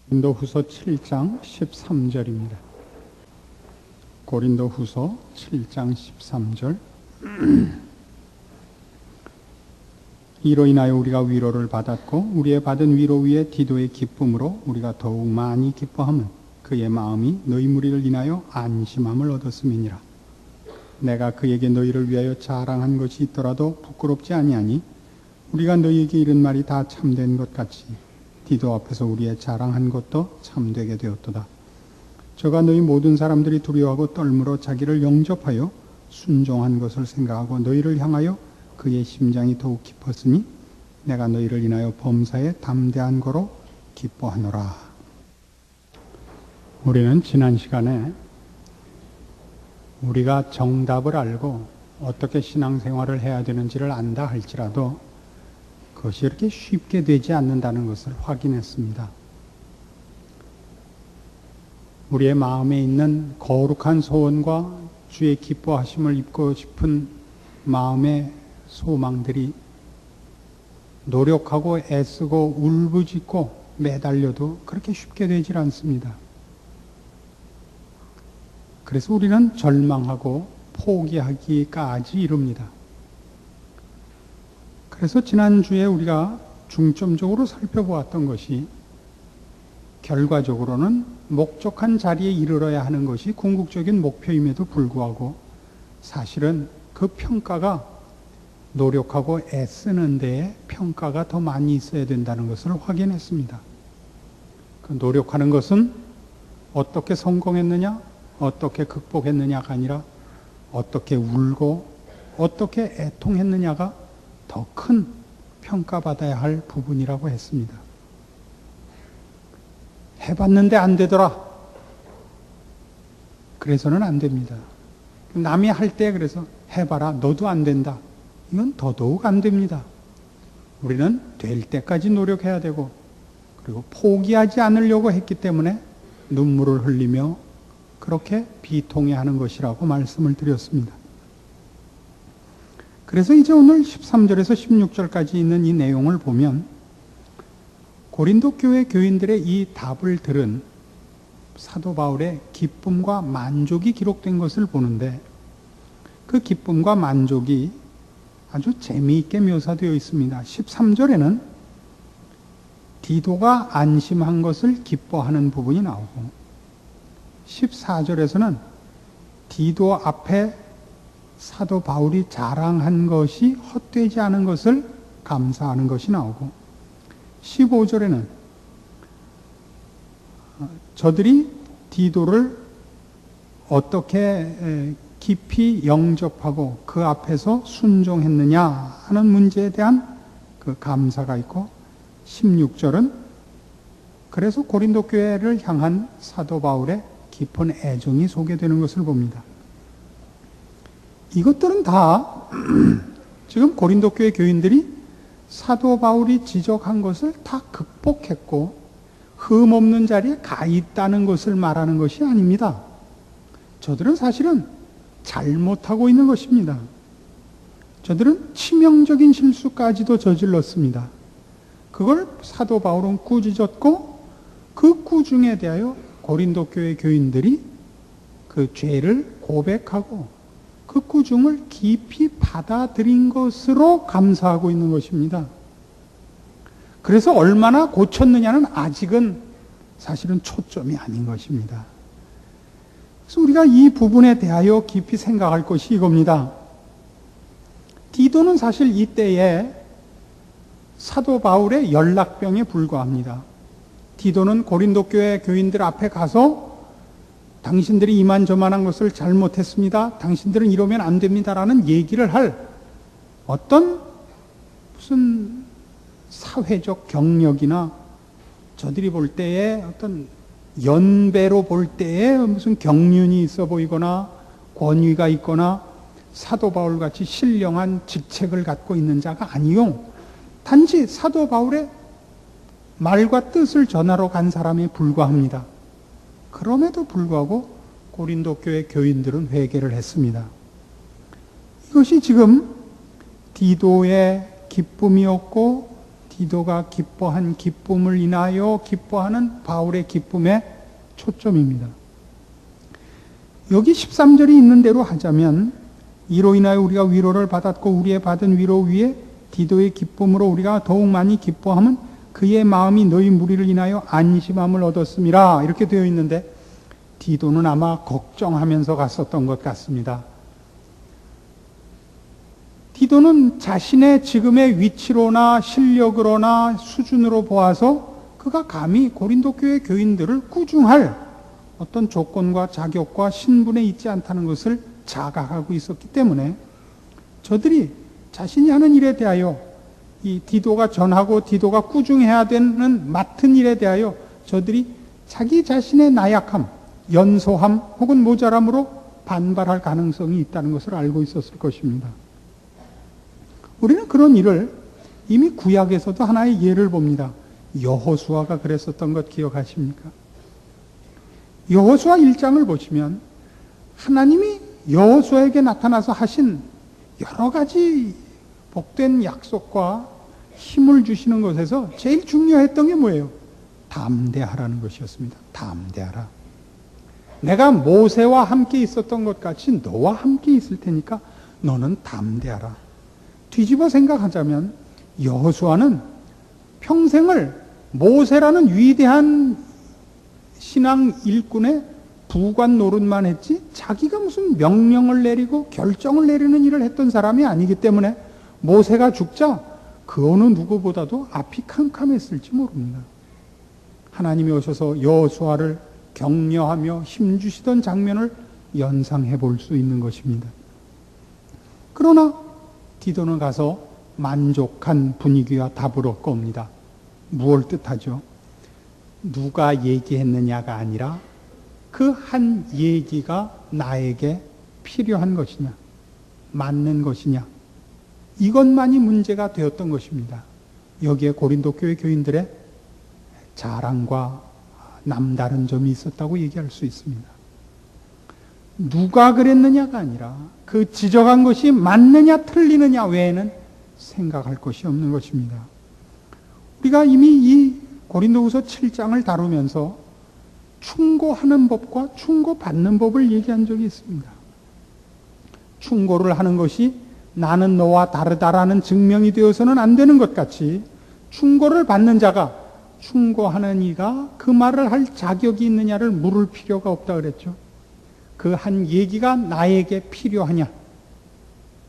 고린도후서 7장 13절입니다. 고린도후서 7장 13절. 이로 인하여 우리가 위로를 받았고 우리의 받은 위로 위에 디도의 기쁨으로 우리가 더욱 많이 기뻐함은 그의 마음이 너희 무리를 인하여 안심함을 얻었음이니라. 내가 그에게 너희를 위하여 자랑한 것이 있더라도 부끄럽지 아니하니 우리가 너희에게 이른 말이 다 참된 것 같이 디도 앞에서 우리의 자랑한 것도 참되게 되었도다. 저가 너희 모든 사람들이 두려워하고 떨므로 자기를 영접하여 순종한 것을 생각하고 너희를 향하여 그의 심장이 더욱 깊었으니 내가 너희를 인하여 범사에 담대한 거로 기뻐하노라. 우리는 지난 시간에 우리가 정답을 알고 어떻게 신앙생활을 해야 되는지를 안다 할지라도 그것이 이렇게 쉽게 되지 않는다는 것을 확인했습니다. 우리의 마음에 있는 거룩한 소원과 주의 기뻐하심을 입고 싶은 마음의 소망들이 노력하고 애쓰고 울부짖고 매달려도 그렇게 쉽게 되질 않습니다. 그래서 우리는 절망하고 포기하기까지 이릅니다. 그래서 지난주에 우리가 중점적으로 살펴보았던 것이 결과적으로는 목적한 자리에 이르러야 하는 것이 궁극적인 목표임에도 불구하고 사실은 그 평가가 노력하고 애쓰는 데에 평가가 더 많이 있어야 된다는 것을 확인했습니다. 그 노력하는 것은 어떻게 성공했느냐, 어떻게 극복했느냐가 아니라 어떻게 울고 어떻게 애통했느냐가 더 큰 평가받아야 할 부분이라고 했습니다. 해봤는데 안 되더라. 그래서는 안 됩니다. 남이 할 때 그래서 해봐라. 너도 안 된다. 이건 더더욱 안 됩니다. 우리는 될 때까지 노력해야 되고 그리고 포기하지 않으려고 했기 때문에 눈물을 흘리며 그렇게 비통해하는 것이라고 말씀을 드렸습니다. 그래서 이제 오늘 13절에서 16절까지 있는 이 내용을 보면 고린도 교회 교인들의 이 답을 들은 사도 바울의 기쁨과 만족이 기록된 것을 보는데 그 기쁨과 만족이 아주 재미있게 묘사되어 있습니다. 13절에는 디도가 안심한 것을 기뻐하는 부분이 나오고 14절에서는 디도 앞에 사도 바울이 자랑한 것이 헛되지 않은 것을 감사하는 것이 나오고 15절에는 저들이 디도를 어떻게 깊이 영접하고 그 앞에서 순종했느냐 하는 문제에 대한 그 감사가 있고 16절은 그래서 고린도 교회를 향한 사도 바울의 깊은 애정이 소개되는 것을 봅니다. 이것들은 다 지금 고린도 교회 교인들이 사도 바울이 지적한 것을 다 극복했고 흠 없는 자리에 가 있다는 것을 말하는 것이 아닙니다. 저들은 사실은 잘못하고 있는 것입니다. 저들은 치명적인 실수까지도 저질렀습니다. 그걸 사도 바울은 꾸짖었고 그 꾸중에 대하여 고린도 교회 교인들이 그 죄를 고백하고 그 꾸중을 깊이 받아들인 것으로 감사하고 있는 것입니다. 그래서 얼마나 고쳤느냐는 아직은 사실은 초점이 아닌 것입니다. 그래서 우리가 이 부분에 대하여 깊이 생각할 것이 이겁니다. 디도는 사실 이때에 사도 바울의 연락병에 불과합니다. 디도는 고린도 교회 교인들 앞에 가서 당신들이 이만저만한 것을 잘못했습니다. 당신들은 이러면 안 됩니다라는 얘기를 할 어떤 무슨 사회적 경력이나 저들이 볼 때에 어떤 연배로 볼 때에 무슨 경륜이 있어 보이거나 권위가 있거나 사도 바울 같이 신령한 직책을 갖고 있는 자가 아니요. 단지 사도 바울의 말과 뜻을 전하러 간 사람에 불과합니다. 그럼에도 불구하고 고린도 교회 교인들은 회개를 했습니다. 이것이 지금 디도의 기쁨이었고 디도가 기뻐한 기쁨을 인하여 기뻐하는 바울의 기쁨의 초점입니다. 여기 13절이 있는 대로 하자면 이로 인하여 우리가 위로를 받았고 우리의 받은 위로 위에 디도의 기쁨으로 우리가 더욱 많이 기뻐함은 그의 마음이 너희 무리를 인하여 안심함을 얻었음이라 이렇게 되어 있는데 디도는 아마 걱정하면서 갔었던 것 같습니다. 디도는 자신의 지금의 위치로나 실력으로나 수준으로 보아서 그가 감히 고린도 교회 교인들을 꾸중할 어떤 조건과 자격과 신분에 있지 않다는 것을 자각하고 있었기 때문에 저들이 자신이 하는 일에 대하여 이 디도가 전하고 디도가 꾸중해야 되는 맡은 일에 대하여 저들이 자기 자신의 나약함, 연소함 혹은 모자람으로 반발할 가능성이 있다는 것을 알고 있었을 것입니다. 우리는 그런 일을 이미 구약에서도 하나의 예를 봅니다. 여호수아가 그랬었던 것 기억하십니까? 여호수아 1장을 보시면 하나님이 여호수아에게 나타나서 하신 여러 가지 복된 약속과 힘을 주시는 것에서 제일 중요했던 게 뭐예요? 담대하라는 것이었습니다. 담대하라. 내가 모세와 함께 있었던 것 같이 너와 함께 있을 테니까 너는 담대하라. 뒤집어 생각하자면 여호수아는 평생을 모세라는 위대한 신앙 일꾼의 부관 노릇만 했지 자기가 무슨 명령을 내리고 결정을 내리는 일을 했던 사람이 아니기 때문에 모세가 죽자 그 어느 누구보다도 앞이 캄캄했을지 모릅니다. 하나님이 오셔서 여호수아를 격려하며 힘주시던 장면을 연상해 볼 수 있는 것입니다. 그러나 디도는 가서 만족한 분위기와 답을 얻고 옵니다. 무엇을 뜻하죠? 누가 얘기했느냐가 아니라 그 한 얘기가 나에게 필요한 것이냐, 맞는 것이냐, 이것만이 문제가 되었던 것입니다. 여기에 고린도 교회 교인들의 자랑과 남다른 점이 있었다고 얘기할 수 있습니다. 누가 그랬느냐가 아니라 그 지적한 것이 맞느냐 틀리느냐 외에는 생각할 것이 없는 것입니다. 우리가 이미 이 고린도후서 7장을 다루면서 충고하는 법과 충고받는 법을 얘기한 적이 있습니다. 충고를 하는 것이 나는 너와 다르다라는 증명이 되어서는 안 되는 것 같이 충고를 받는 자가 충고하는 이가 그 말을 할 자격이 있느냐를 물을 필요가 없다 그랬죠. 그 한 얘기가 나에게 필요하냐,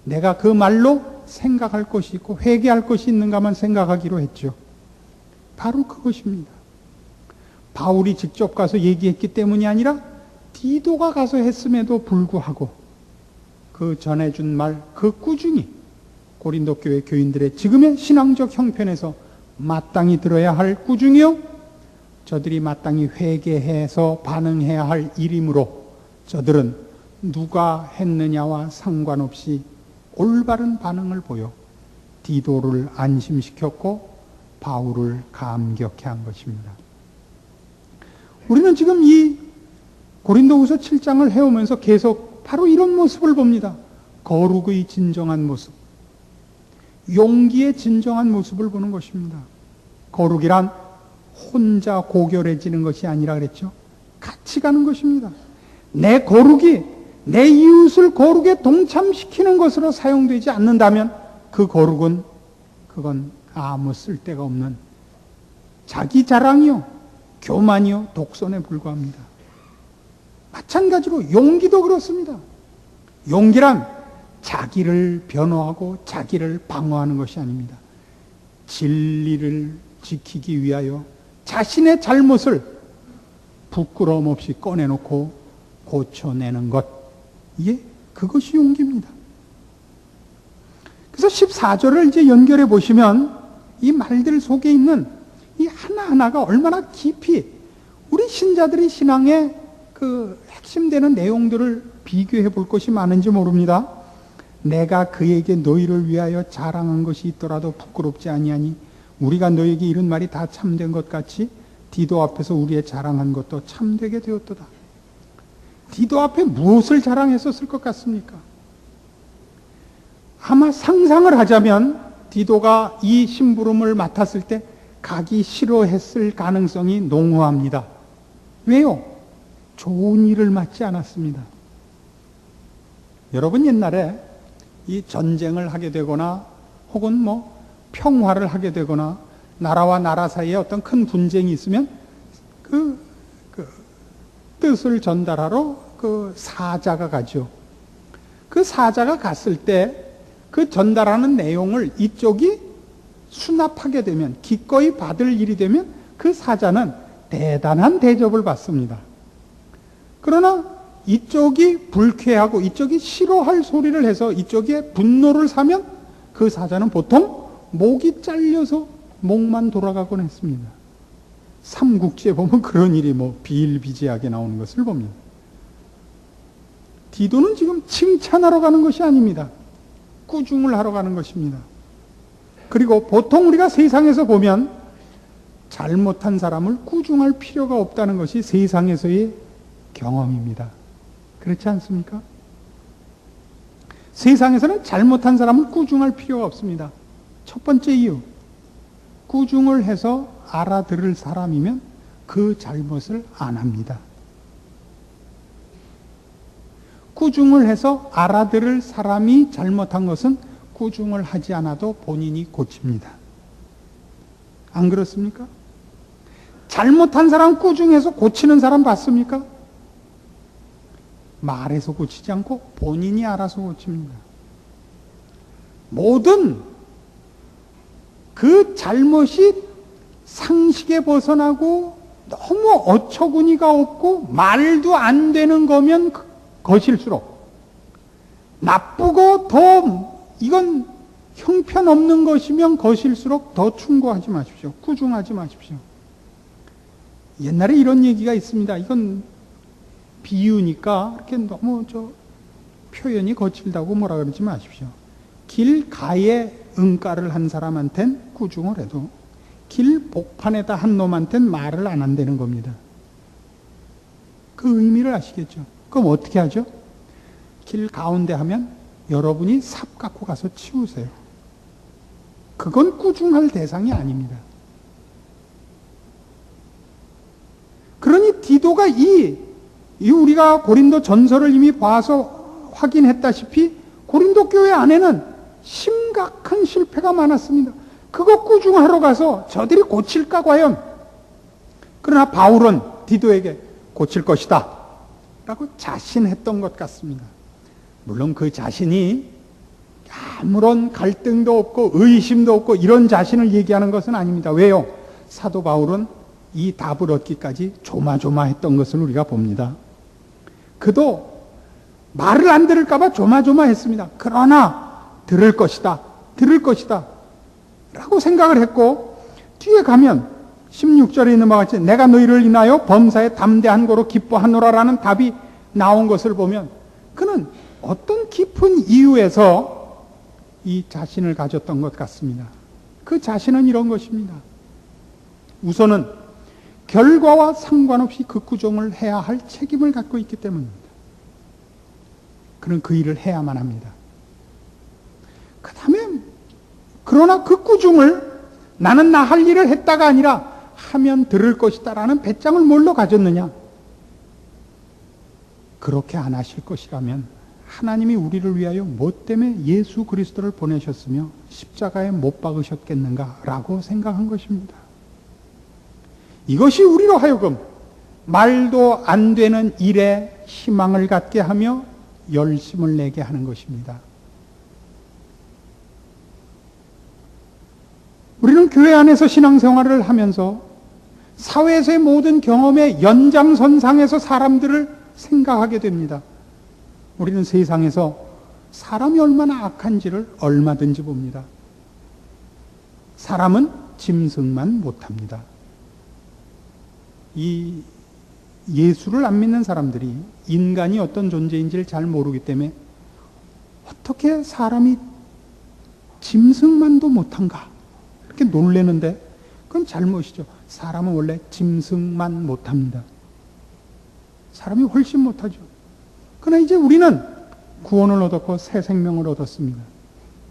내가 그 말로 생각할 것이 있고 회개할 것이 있는가만 생각하기로 했죠. 바로 그것입니다. 바울이 직접 가서 얘기했기 때문이 아니라 디도가 가서 했음에도 불구하고 그 전해준 말, 그 꾸준히 고린도 교회 교인들의 지금의 신앙적 형편에서 마땅히 들어야 할 꾸중이요, 저들이 마땅히 회개해서 반응해야 할 일이므로 저들은 누가 했느냐와 상관없이 올바른 반응을 보여 디도를 안심시켰고 바울을 감격해 한 것입니다. 우리는 지금 이 고린도후서 7장을 해오면서 계속 바로 이런 모습을 봅니다. 거룩의 진정한 모습, 용기의 진정한 모습을 보는 것입니다. 거룩이란 혼자 고결해지는 것이 아니라 그랬죠. 같이 가는 것입니다. 내 거룩이 내 이웃을 거룩에 동참시키는 것으로 사용되지 않는다면 그 거룩은 그건 아무 쓸데가 없는 자기 자랑이요, 교만이요, 독선에 불과합니다. 마찬가지로 용기도 그렇습니다. 용기란 자기를 변호하고 자기를 방어하는 것이 아닙니다. 진리를 지키기 위하여 자신의 잘못을 부끄러움 없이 꺼내놓고 고쳐내는 것, 예, 그것이 용기입니다. 그래서 14절을 이제 연결해 보시면 이 말들 속에 있는 이 하나하나가 얼마나 깊이 우리 신자들이 신앙의 그 핵심되는 내용들을 비교해 볼 것이 많은지 모릅니다. 내가 그에게 너희를 위하여 자랑한 것이 있더라도 부끄럽지 아니하니 우리가 너에게 이런 말이 다 참된 것 같이 디도 앞에서 우리의 자랑한 것도 참되게 되었도다. 디도 앞에 무엇을 자랑했었을 것 같습니까? 아마 상상을 하자면 디도가 이 심부름을 맡았을 때 가기 싫어했을 가능성이 농후합니다. 왜요? 좋은 일을 맡지 않았습니다. 여러분, 옛날에 이 전쟁을 하게 되거나 혹은 평화를 하게 되거나 나라와 나라 사이에 어떤 큰 분쟁이 있으면 그 뜻을 전달하러 그 사자가 가죠. 그 사자가 갔을 때 그 전달하는 내용을 이쪽이 수납하게 되면, 기꺼이 받을 일이 되면 그 사자는 대단한 대접을 받습니다. 그러나 이쪽이 불쾌하고 이쪽이 싫어할 소리를 해서 이쪽에 분노를 사면 그 사자는 보통 목이 잘려서 목만 돌아가곤 했습니다. 삼국지에 보면 그런 일이 비일비재하게 나오는 것을 봅니다. 디도는 지금 칭찬하러 가는 것이 아닙니다. 꾸중을 하러 가는 것입니다. 그리고 보통 우리가 세상에서 보면 잘못한 사람을 꾸중할 필요가 없다는 것이 세상에서의 경험입니다. 그렇지 않습니까? 세상에서는 잘못한 사람을 꾸중할 필요가 없습니다. 첫 번째 이유, 꾸중을 해서 알아들을 사람이면 그 잘못을 안 합니다. 꾸중을 해서 알아들을 사람이 잘못한 것은 꾸중을 하지 않아도 본인이 고칩니다. 안 그렇습니까? 잘못한 사람 꾸중해서 고치는 사람 봤습니까? 말해서 고치지 않고 본인이 알아서 고칩니다. 모든 그 잘못이 상식에 벗어나고 너무 어처구니가 없고 말도 안 되는 거면 것일수록, 나쁘고 더 이건 형편없는 것이면 것일수록 더 충고하지 마십시오. 꾸중하지 마십시오. 옛날에 이런 얘기가 있습니다. 이건 비유니까 이렇게 너무 표현이 거칠다고 뭐라 그러지 마십시오. 길가에 응가를 한 사람한텐 꾸중을 해도 길 복판에다 한 놈한텐 말을 안 한다는 겁니다. 그 의미를 아시겠죠? 그럼 어떻게 하죠? 길 가운데 하면 여러분이 삽 갖고 가서 치우세요. 그건 꾸중할 대상이 아닙니다. 그러니 디도가 이 우리가 고린도 전서를 이미 봐서 확인했다시피 고린도 교회 안에는 심각한 실패가 많았습니다. 그거 꾸중하러 가서 저들이 고칠까 과연? 그러나 바울은 디도에게 고칠 것이다 라고 자신했던 것 같습니다. 물론 그 자신이 아무런 갈등도 없고 의심도 없고 이런 자신을 얘기하는 것은 아닙니다. 왜요? 사도 바울은 이 답을 얻기까지 조마조마했던 것을 우리가 봅니다. 그도 말을 안 들을까 봐 조마조마했습니다. 그러나 들을 것이다 라고 생각을 했고, 뒤에 가면 16절에 있는 바와 같이 내가 너희를 인하여 범사에 담대한 거로 기뻐하노라 라는 답이 나온 것을 보면 그는 어떤 깊은 이유에서 이 자신을 가졌던 것 같습니다. 그 자신은 이런 것입니다. 우선은 결과와 상관없이 그 꾸중을 해야 할 책임을 갖고 있기 때문입니다. 그는 그 일을 해야만 합니다. 그 다음에 그러나 그 꾸중을 나는 나 할 일을 했다가 아니라 하면 들을 것이다 라는 배짱을 뭘로 가졌느냐? 그렇게 안 하실 것이라면 하나님이 우리를 위하여 뭐 때문에 예수 그리스도를 보내셨으며 십자가에 못 박으셨겠는가 라고 생각한 것입니다. 이것이 우리로 하여금 말도 안 되는 일에 희망을 갖게 하며 열심을 내게 하는 것입니다. 우리는 교회 안에서 신앙생활을 하면서 사회에서의 모든 경험의 연장선상에서 사람들을 생각하게 됩니다. 우리는 세상에서 사람이 얼마나 악한지를 얼마든지 봅니다. 사람은 짐승만 못합니다. 이 예수를 안 믿는 사람들이 인간이 어떤 존재인지를 잘 모르기 때문에 어떻게 사람이 짐승만도 못한가 이렇게 놀라는데 그건 잘못이죠. 사람은 원래 짐승만 못합니다. 사람이 훨씬 못하죠. 그러나 이제 우리는 구원을 얻었고 새 생명을 얻었습니다.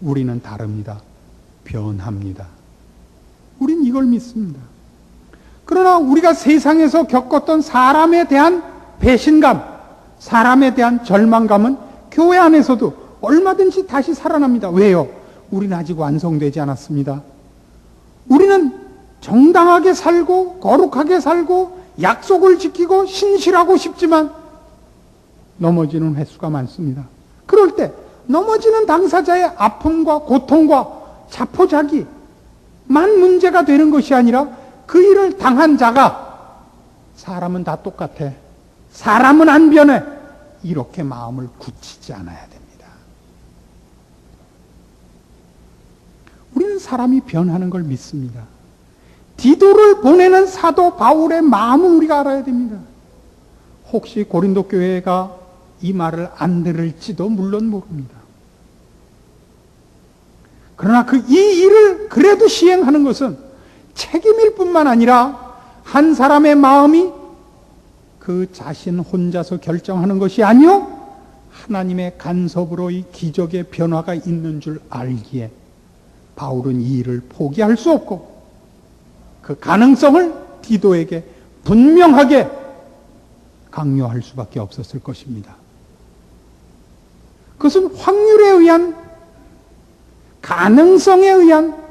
우리는 다릅니다. 변합니다. 우린 이걸 믿습니다. 그러나 우리가 세상에서 겪었던 사람에 대한 배신감, 사람에 대한 절망감은 교회 안에서도 얼마든지 다시 살아납니다. 왜요? 우리는 아직 완성되지 않았습니다. 우리는 정당하게 살고 거룩하게 살고 약속을 지키고 신실하고 싶지만 넘어지는 횟수가 많습니다. 그럴 때 넘어지는 당사자의 아픔과 고통과 자포자기만 문제가 되는 것이 아니라 그 일을 당한 자가 사람은 다 똑같아, 사람은 안 변해, 이렇게 마음을 굳히지 않아야 됩니다. 우리는 사람이 변하는 걸 믿습니다. 디도를 보내는 사도 바울의 마음을 우리가 알아야 됩니다. 혹시 고린도 교회가 이 말을 안 들을지도 물론 모릅니다. 그러나 이 일을 그래도 시행하는 것은 책임일 뿐만 아니라 한 사람의 마음이 그 자신 혼자서 결정하는 것이 아니요 하나님의 간섭으로 이 기적의 변화가 있는 줄 알기에 바울은 이 일을 포기할 수 없고 그 가능성을 디도에게 분명하게 강요할 수밖에 없었을 것입니다. 그것은 확률에 의한, 가능성에 의한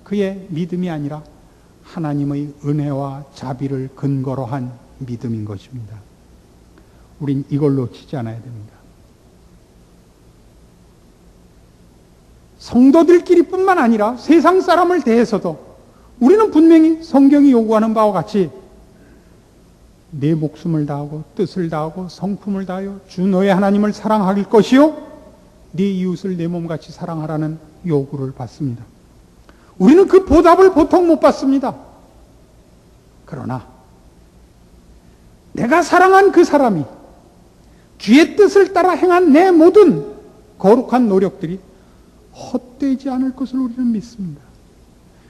그의 믿음이 아니라 하나님의 은혜와 자비를 근거로 한 믿음인 것입니다. 우린 이걸 놓치지 않아야 됩니다. 성도들끼리 뿐만 아니라 세상 사람을 대해서도 우리는 분명히 성경이 요구하는 바와 같이 내 목숨을 다하고 뜻을 다하고 성품을 다하여 주 너의 하나님을 사랑할 것이요 네 이웃을 내 몸같이 사랑하라는 요구를 받습니다. 우리는 그 보답을 보통 못 받습니다. 그러나 내가 사랑한 그 사람이 주의 뜻을 따라 행한 내 모든 거룩한 노력들이 헛되지 않을 것을 우리는 믿습니다.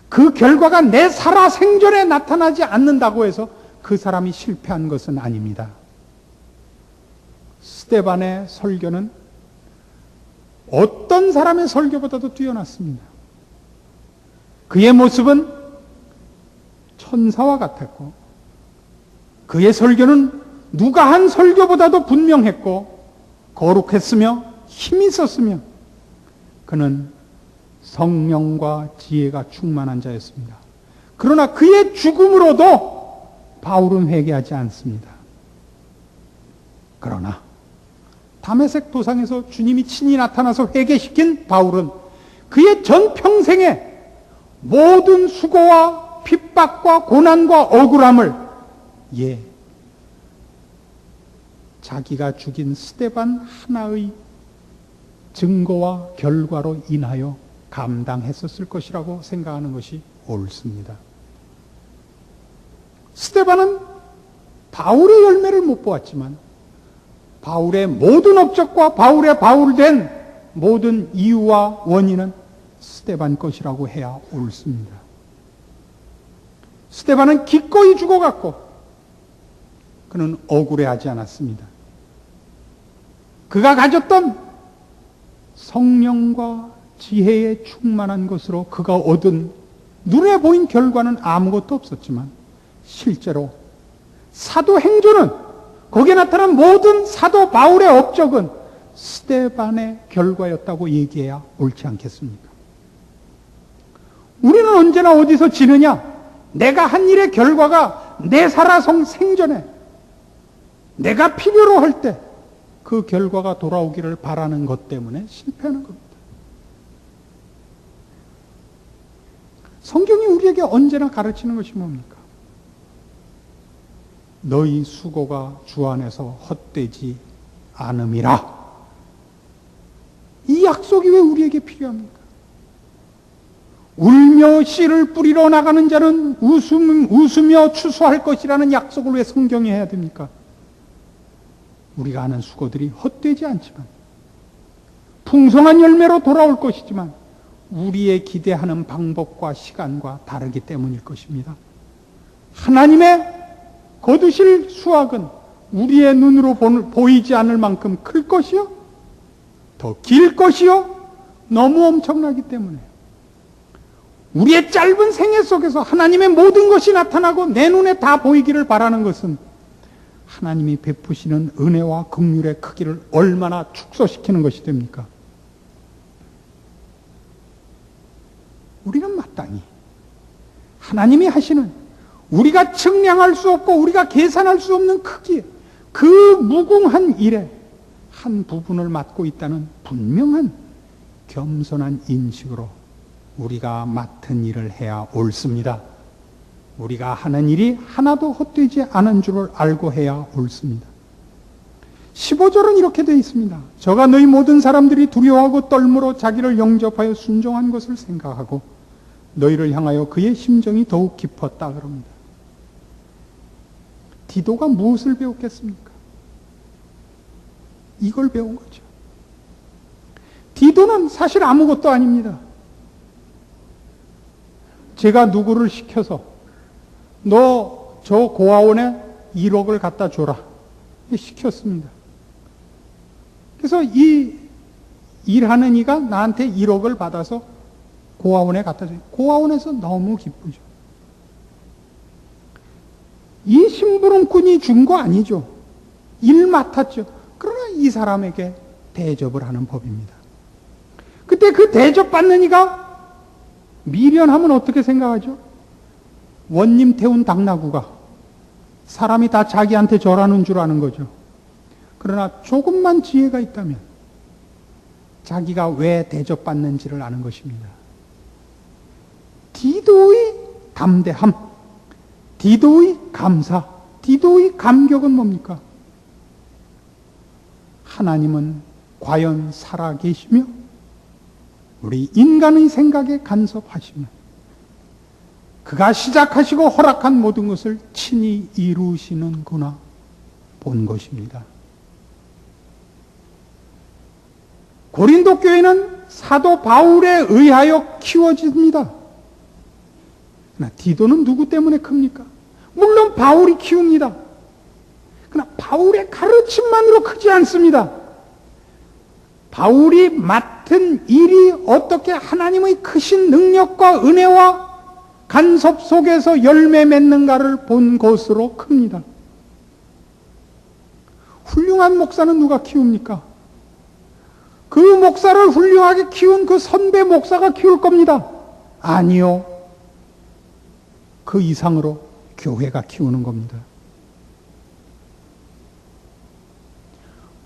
그 결과가 내 살아 생전에 나타나지 않는다고 해서 그 사람이 실패한 것은 아닙니다. 스데반의 설교는 어떤 사람의 설교보다도 뛰어났습니다. 그의 모습은 천사와 같았고 그의 설교는 누가 한 설교보다도 분명했고 거룩했으며 힘이 있었으며 그는 성령과 지혜가 충만한 자였습니다. 그러나 그의 죽음으로도 바울은 회개하지 않습니다. 그러나 다메섹 도상에서 주님이 친히 나타나서 회개시킨 바울은 그의 전평생에 모든 수고와 핍박과 고난과 억울함을 자기가 죽인 스데반 하나의 증거와 결과로 인하여 감당했었을 것이라고 생각하는 것이 옳습니다. 스데반은 바울의 열매를 못 보았지만 바울의 모든 업적과 바울의 바울된 모든 이유와 원인은 스데반 것이라고 해야 옳습니다. 스데반은 기꺼이 죽어갔고 그는 억울해하지 않았습니다. 그가 가졌던 성령과 지혜에 충만한 것으로 그가 얻은 눈에 보인 결과는 아무것도 없었지만 실제로 사도행전은 거기에 나타난 모든 사도 바울의 업적은 스데반의 결과였다고 얘기해야 옳지 않겠습니까? 우리는 언제나 어디서 지느냐? 내가 한 일의 결과가 내 살아성 생전에 내가 필요로 할 때 그 결과가 돌아오기를 바라는 것 때문에 실패하는 겁니다. 성경이 우리에게 언제나 가르치는 것이 뭡니까? 너희 수고가 주 안에서 헛되지 않음이라. 이 약속이 왜 우리에게 필요합니까? 울며 씨를 뿌리러 나가는 자는 웃으며 추수할 것이라는 약속을 왜 성경이 해야 됩니까? 우리가 하는 수고들이 헛되지 않지만 풍성한 열매로 돌아올 것이지만 우리의 기대하는 방법과 시간과 다르기 때문일 것입니다. 하나님의 거두실 수확은 우리의 눈으로 보이지 않을 만큼 클 것이요, 더 길 것이요, 너무 엄청나기 때문에 우리의 짧은 생애 속에서 하나님의 모든 것이 나타나고 내 눈에 다 보이기를 바라는 것은 하나님이 베푸시는 은혜와 긍휼의 크기를 얼마나 축소시키는 것이 됩니까? 우리는 마땅히 하나님이 하시는 우리가 측량할 수 없고 우리가 계산할 수 없는 크기, 그 무궁한 일에 한 부분을 맡고 있다는 분명한 겸손한 인식으로 우리가 맡은 일을 해야 옳습니다. 우리가 하는 일이 하나도 헛되지 않은 줄을 알고 해야 옳습니다. 15절은 이렇게 되어 있습니다. 저가 너희 모든 사람들이 두려워하고 떨므로 자기를 영접하여 순종한 것을 생각하고 너희를 향하여 그의 심정이 더욱 깊었다 그럽니다. 디도가 무엇을 배웠겠습니까? 이걸 배운 거죠. 디도는 사실 아무것도 아닙니다. 제가 누구를 시켜서 너 저 고아원에 1억을 갖다 줘라 시켰습니다. 그래서 이 일하는 이가 나한테 1억을 받아서 고아원에 갖다 줘요. 고아원에서 너무 기쁘죠. 이 심부름꾼이 준 거 아니죠. 일 맡았죠. 그러나 이 사람에게 대접을 하는 법입니다. 그때 그 대접받는 이가 미련하면 어떻게 생각하죠? 원님 태운 당나귀가 사람이 다 자기한테 절하는 줄 아는 거죠. 그러나 조금만 지혜가 있다면 자기가 왜 대접받는지를 아는 것입니다. 디도의 담대함, 디도의 감사, 디도의 감격은 뭡니까? 하나님은 과연 살아계시며 우리 인간의 생각에 간섭하시며 그가 시작하시고 허락한 모든 것을 친히 이루시는구나 본 것입니다. 고린도 교회는 사도 바울에 의하여 키워집니다. 그러나 디도는 누구 때문에 큽니까? 물론 바울이 키웁니다. 그러나 바울의 가르침만으로 크지 않습니다. 바울이 맡은 일이 어떻게 하나님의 크신 능력과 은혜와 간섭 속에서 열매 맺는가를 본 것으로 큽니다. 훌륭한 목사는 누가 키웁니까? 그 목사를 훌륭하게 키운 그 선배 목사가 키울 겁니다. 아니요. 그 이상으로 교회가 키우는 겁니다.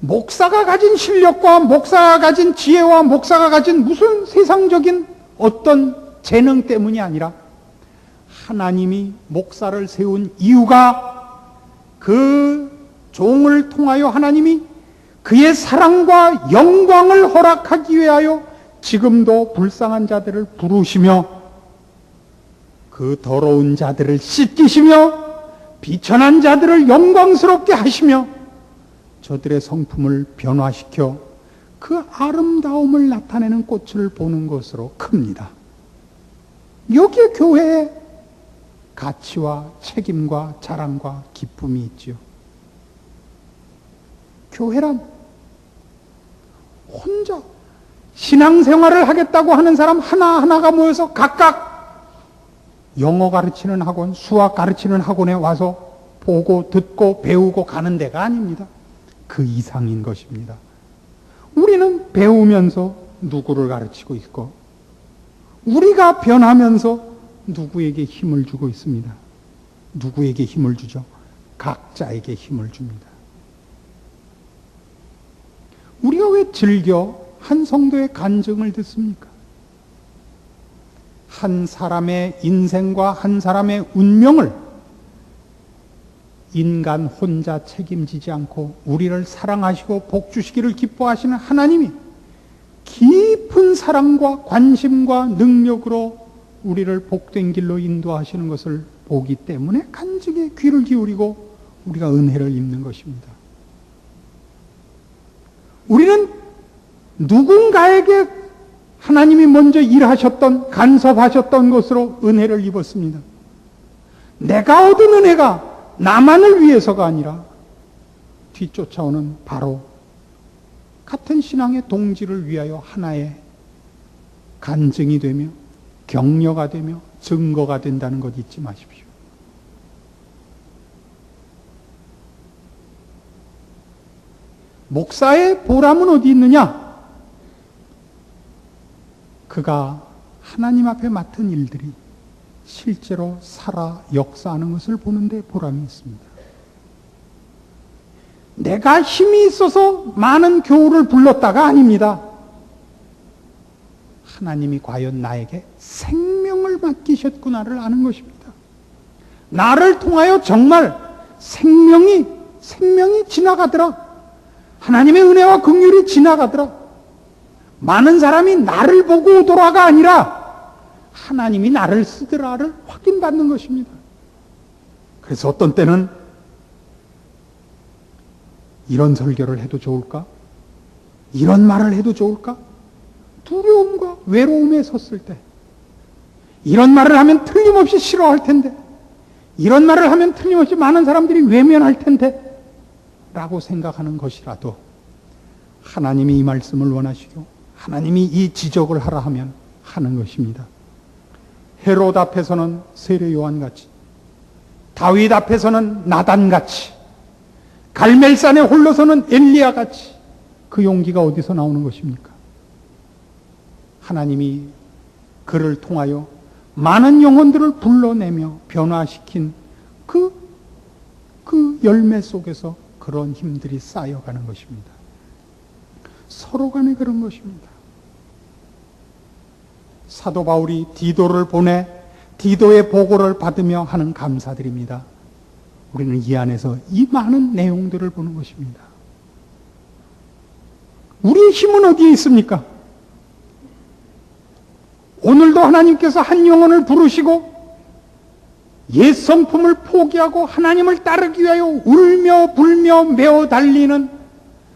목사가 가진 실력과 목사가 가진 지혜와 목사가 가진 무슨 세상적인 어떤 재능 때문이 아니라 하나님이 목사를 세운 이유가 그 종을 통하여 하나님이 그의 사랑과 영광을 허락하기 위하여 지금도 불쌍한 자들을 부르시며 그 더러운 자들을 씻기시며 비천한 자들을 영광스럽게 하시며 저들의 성품을 변화시켜 그 아름다움을 나타내는 꽃을 보는 것으로 큽니다. 여기에 교회의 가치와 책임과 자랑과 기쁨이 있지요. 교회란 혼자 신앙생활을 하겠다고 하는 사람 하나하나가 모여서 각각 영어 가르치는 학원, 수학 가르치는 학원에 와서 보고 듣고 배우고 가는 데가 아닙니다. 그 이상인 것입니다. 우리는 배우면서 누구를 가르치고 있고 우리가 변하면서 누구에게 힘을 주고 있습니다. 누구에게 힘을 주죠? 각자에게 힘을 줍니다. 우리가 왜 즐겨 한 성도의 간증을 듣습니까? 한 사람의 인생과 한 사람의 운명을 인간 혼자 책임지지 않고 우리를 사랑하시고 복주시기를 기뻐하시는 하나님이 깊은 사랑과 관심과 능력으로 우리를 복된 길로 인도하시는 것을 보기 때문에 간증에 귀를 기울이고 우리가 은혜를 입는 것입니다. 우리는 누군가에게 하나님이 먼저 일하셨던 간섭하셨던 것으로 은혜를 입었습니다. 내가 얻은 은혜가 나만을 위해서가 아니라 뒤쫓아오는 바로 같은 신앙의 동지를 위하여 하나의 간증이 되며 격려가 되며 증거가 된다는 것 잊지 마십시오. 목사의 보람은 어디 있느냐? 그가 하나님 앞에 맡은 일들이 실제로 살아 역사하는 것을 보는데 보람이 있습니다. 내가 힘이 있어서 많은 교우를 불렀다가 아닙니다. 하나님이 과연 나에게 생명을 맡기셨구나를 아는 것입니다. 나를 통하여 정말 생명이 지나가더라. 하나님의 은혜와 긍휼이 지나가더라. 많은 사람이 나를 보고 오더라가 아니라 하나님이 나를 쓰더라를 확인받는 것입니다. 그래서 어떤 때는 이런 설교를 해도 좋을까? 이런 말을 해도 좋을까? 두려움과 외로움에 섰을 때, 이런 말을 하면 틀림없이 싫어할 텐데, 이런 말을 하면 틀림없이 많은 사람들이 외면할 텐데 라고 생각하는 것이라도 하나님이 이 말씀을 원하시고 하나님이 이 지적을 하라 하면 하는 것입니다. 헤롯 앞에서는 세례 요한같이, 다윗 앞에서는 나단같이, 갈멜산에 홀로서는 엘리야같이 그 용기가 어디서 나오는 것입니까? 하나님이 그를 통하여 많은 영혼들을 불러내며 변화시킨 그 열매 속에서 그런 힘들이 쌓여가는 것입니다. 서로 간에 그런 것입니다. 사도 바울이 디도를 보내 디도의 보고를 받으며 하는 감사드립니다. 우리는 이 안에서 이 많은 내용들을 보는 것입니다. 우리의 힘은 어디에 있습니까? 오늘도 하나님께서 한 영혼을 부르시고 옛 성품을 포기하고 하나님을 따르기 위하여 울며 불며 메어 달리는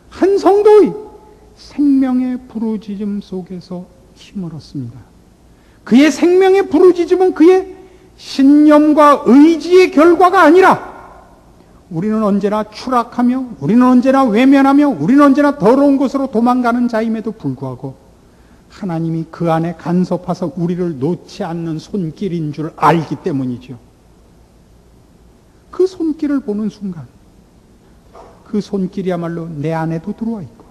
한 성도의 생명의 부르짖음 속에서 힘을 얻습니다. 그의 생명의 부르짖음은 그의 신념과 의지의 결과가 아니라 우리는 언제나 추락하며 우리는 언제나 외면하며 우리는 언제나 더러운 곳으로 도망가는 자임에도 불구하고 하나님이 그 안에 간섭해서 우리를 놓지 않는 손길인 줄 알기 때문이죠. 그 손길을 보는 순간 그 손길이야말로 내 안에도 들어와 있고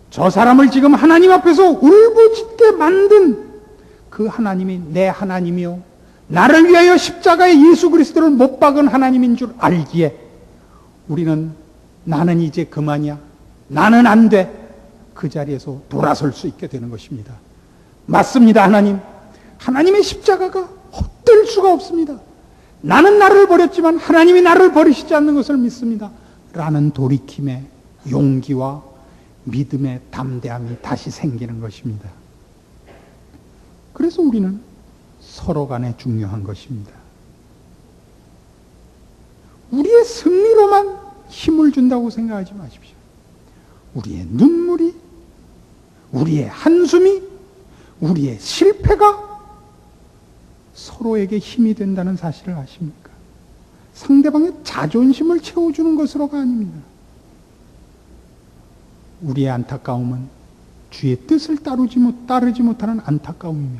저 사람을 지금 하나님 앞에서 울부짖게 만든 그 하나님이 내 하나님이요 나를 위하여 십자가에 예수 그리스도를 못 박은 하나님인 줄 알기에 우리는 나는 이제 그만이야, 나는 안 돼, 그 자리에서 돌아설 수 있게 되는 것입니다. 맞습니다. 하나님의 십자가가 헛될 수가 없습니다. 나는 나를 버렸지만 하나님이 나를 버리시지 않는 것을 믿습니다 라는 돌이킴의 용기와 믿음의 담대함이 다시 생기는 것입니다. 그래서 우리는 서로 간에 중요한 것입니다. 우리의 승리로만 힘을 준다고 생각하지 마십시오. 우리의 눈물이, 우리의 한숨이, 우리의 실패가 서로에게 힘이 된다는 사실을 아십니까? 상대방의 자존심을 채워주는 것으로가 아닙니다. 우리의 안타까움은 주의 뜻을 따르지 못하는 안타까움이며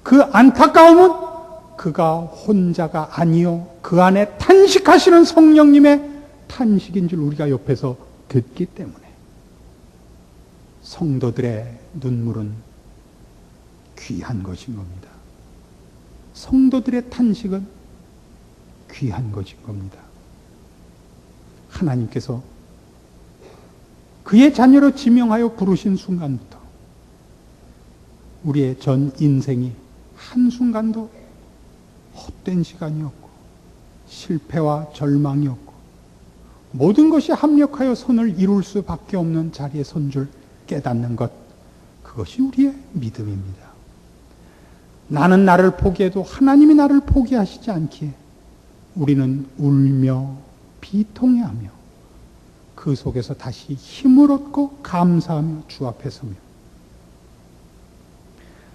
그 안타까움은 그가 혼자가 아니요 그 안에 탄식하시는 성령님의 탄식인 줄 우리가 옆에서 듣기 때문에 성도들의 눈물은 귀한 것인 겁니다. 성도들의 탄식은 귀한 것인 겁니다. 하나님께서 그의 자녀로 지명하여 부르신 순간부터 우리의 전 인생이 한순간도 헛된 시간이었고 실패와 절망이었고 모든 것이 합력하여 선을 이룰 수밖에 없는 자리에 선 줄 깨닫는 것, 그것이 우리의 믿음입니다. 나는 나를 포기해도 하나님이 나를 포기하시지 않기에 우리는 울며 비통해하며 그 속에서 다시 힘을 얻고 감사하며 주 앞에 서며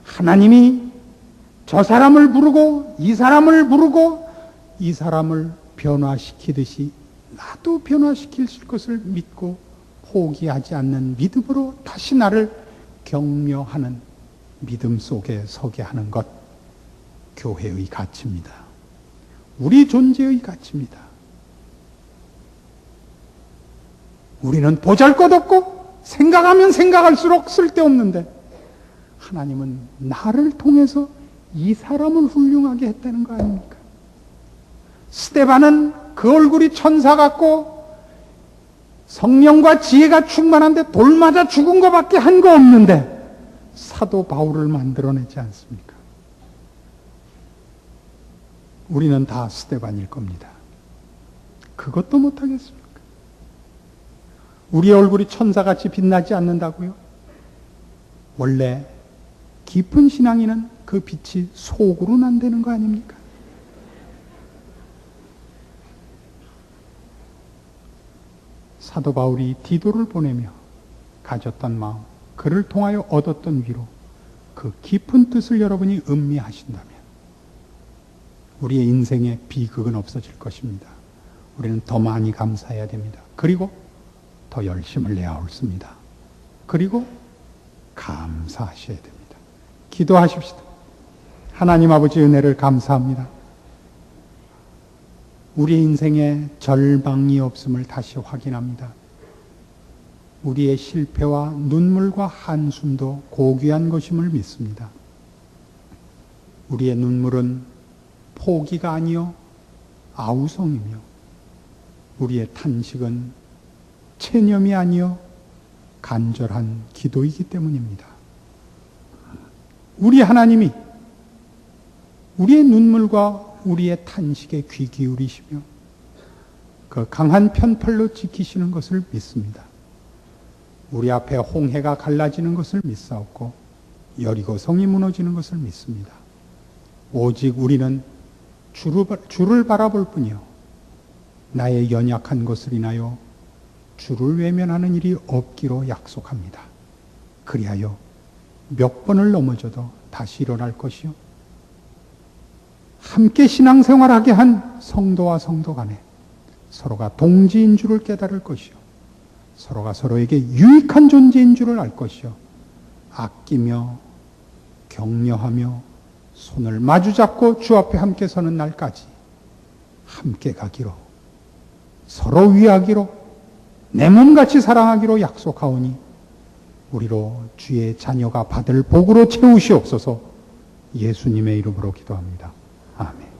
하나님이 저 사람을 부르고 이 사람을 부르고 이 사람을 변화시키듯이 나도 변화시킬 것을 믿고 포기하지 않는 믿음으로 다시 나를 격려하는 믿음 속에 서게 하는 것, 교회의 가치입니다. 우리 존재의 가치입니다. 우리는 보잘것없고 생각하면 생각할수록 쓸데없는데 하나님은 나를 통해서 이 사람을 훌륭하게 했다는 거 아닙니까? 스데반은 그 얼굴이 천사 같고 성령과 지혜가 충만한데 돌 맞아 죽은 것밖에 한 거 없는데 사도 바울을 만들어내지 않습니까? 우리는 다 스데반일 겁니다. 그것도 못하겠습니까? 우리 얼굴이 천사같이 빛나지 않는다고요? 원래 깊은 신앙인은 그 빛이 속으로 난다는 거 아닙니까? 사도 바울이 디도를 보내며 가졌던 마음, 그를 통하여 얻었던 위로, 그 깊은 뜻을 여러분이 음미하신다면 우리의 인생의 비극은 없어질 것입니다. 우리는 더 많이 감사해야 됩니다. 그리고 더 열심을 내야 옳습니다. 그리고 감사하셔야 됩니다. 기도하십시다. 하나님 아버지 은혜를 감사합니다. 우리 인생에 절망이 없음을 다시 확인합니다. 우리의 실패와 눈물과 한숨도 고귀한 것임을 믿습니다. 우리의 눈물은 포기가 아니요 아우성이며 우리의 탄식은 체념이 아니요 간절한 기도이기 때문입니다. 우리 하나님이 우리의 눈물과 우리의 탄식에 귀 기울이시며 그 강한 편팔로 지키시는 것을 믿습니다. 우리 앞에 홍해가 갈라지는 것을 믿사옵고 여리고성이 무너지는 것을 믿습니다. 오직 우리는 주를 바라볼 뿐이요 나의 연약한 것을 인하여 주를 외면하는 일이 없기로 약속합니다. 그리하여 몇 번을 넘어져도 다시 일어날 것이요 함께 신앙생활하게 한 성도와 성도 간에 서로가 동지인 줄을 깨달을 것이요 서로가 서로에게 유익한 존재인 줄을 알 것이요 아끼며 격려하며 손을 마주잡고 주 앞에 함께 서는 날까지 함께 가기로 서로 위하기로 내 몸같이 사랑하기로 약속하오니 우리로 주의 자녀가 받을 복으로 채우시옵소서. 예수님의 이름으로 기도합니다. 아멘.